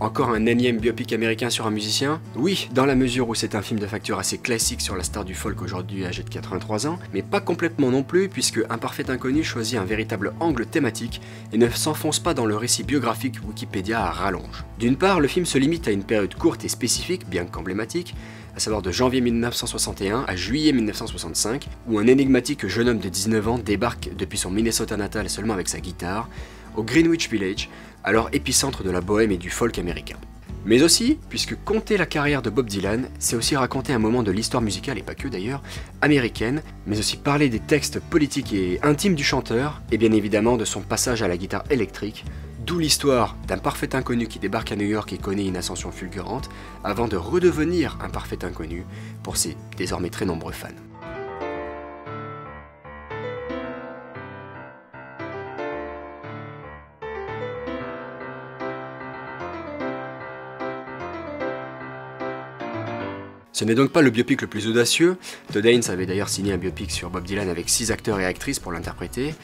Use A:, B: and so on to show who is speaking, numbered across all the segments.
A: Encore un énième biopic américain sur un musicien? Oui, dans la mesure où c'est un film de facture assez classique sur la star du folk aujourd'hui âgée de 83 ans, mais pas complètement non plus puisque Un parfait inconnu choisit un véritable angle thématique et ne s'enfonce pas dans le récit biographique Wikipédia à rallonge. D'une part, le film se limite à une période courte et spécifique, bien qu'emblématique, à savoir de janvier 1961 à juillet 1965, où un énigmatique jeune homme de 19 ans débarque depuis son Minnesota natal seulement avec sa guitare, au Greenwich Village, alors épicentre de la bohème et du folk américain. Mais aussi, puisque conter la carrière de Bob Dylan, c'est aussi raconter un moment de l'histoire musicale, et pas que d'ailleurs, américaine, mais aussi parler des textes politiques et intimes du chanteur, et bien évidemment de son passage à la guitare électrique, d'où l'histoire d'un parfait inconnu qui débarque à New York et connaît une ascension fulgurante, avant de redevenir un parfait inconnu pour ses désormais très nombreux fans. Ce n'est donc pas le biopic le plus audacieux, Todd Haynes avait d'ailleurs signé un biopic sur Bob Dylan avec 6 acteurs et actrices pour l'interpréter,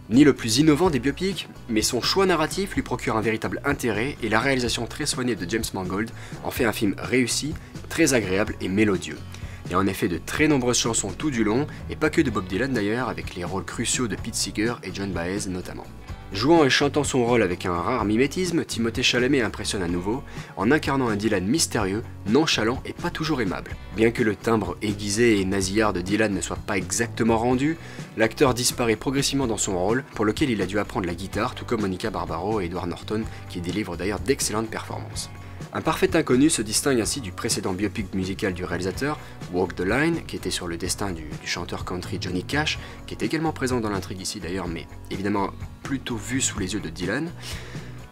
A: ni le plus innovant des biopics, mais son choix narratif lui procure un véritable intérêt et la réalisation très soignée de James Mangold en fait un film réussi, très agréable et mélodieux. Il y a en effet de très nombreuses chansons tout du long, et pas que de Bob Dylan d'ailleurs, avec les rôles cruciaux de Pete Seeger et Joan Baez notamment. Jouant et chantant son rôle avec un rare mimétisme, Timothée Chalamet impressionne à nouveau en incarnant un Dylan mystérieux, nonchalant et pas toujours aimable. Bien que le timbre aiguisé et nasillard de Dylan ne soit pas exactement rendu, l'acteur disparaît progressivement dans son rôle, pour lequel il a dû apprendre la guitare, tout comme Monica Barbaro et Edward Norton, qui délivrent d'ailleurs d'excellentes performances. Un parfait inconnu se distingue ainsi du précédent biopic musical du réalisateur, Walk the Line, qui était sur le destin du chanteur country Johnny Cash, qui est également présent dans l'intrigue ici d'ailleurs, mais évidemment plutôt vu sous les yeux de Dylan.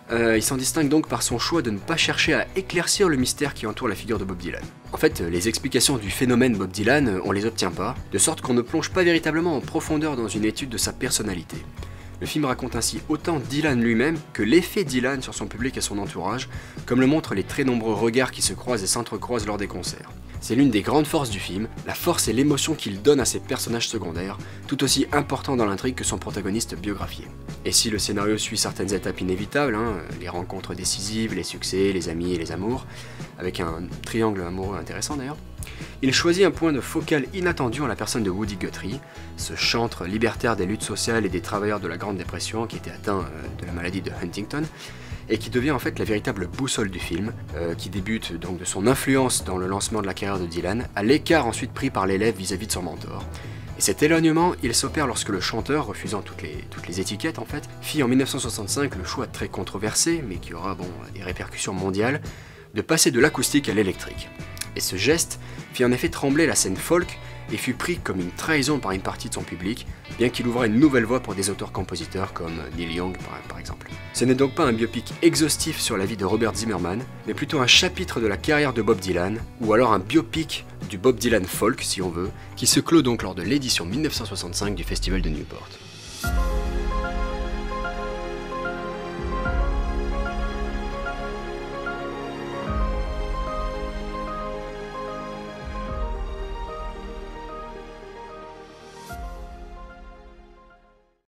A: Il s'en distingue donc par son choix de ne pas chercher à éclaircir le mystère qui entoure la figure de Bob Dylan. En fait, les explications du phénomène Bob Dylan, on les obtient pas, de sorte qu'on ne plonge pas véritablement en profondeur dans une étude de sa personnalité. Le film raconte ainsi autant Dylan lui-même que l'effet Dylan sur son public et son entourage, comme le montrent les très nombreux regards qui se croisent et s'entrecroisent lors des concerts. C'est l'une des grandes forces du film, la force et l'émotion qu'il donne à ses personnages secondaires, tout aussi importants dans l'intrigue que son protagoniste biographié. Et si le scénario suit certaines étapes inévitables, les rencontres décisives, les succès, les amis et les amours, avec un triangle amoureux intéressant d'ailleurs, il choisit un point de focal inattendu en la personne de Woody Guthrie, ce chantre libertaire des luttes sociales et des travailleurs de la Grande Dépression qui était atteint de la maladie de Huntington, et qui devient en fait la véritable boussole du film, qui débute donc de son influence dans le lancement de la carrière de Dylan, à l'écart ensuite pris par l'élève vis-à-vis de son mentor. Et cet éloignement, il s'opère lorsque le chanteur, refusant toutes les étiquettes en fait, fit en 1965 le choix très controversé, mais qui aura des répercussions mondiales, de passer de l'acoustique à l'électrique. Et ce geste fit en effet trembler la scène folk et fut pris comme une trahison par une partie de son public, bien qu'il ouvra une nouvelle voie pour des auteurs-compositeurs comme Neil Young par exemple. Ce n'est donc pas un biopic exhaustif sur la vie de Robert Zimmerman, mais plutôt un chapitre de la carrière de Bob Dylan, ou alors un biopic du Bob Dylan folk si on veut, qui se clôt donc lors de l'édition 1965 du Festival de Newport.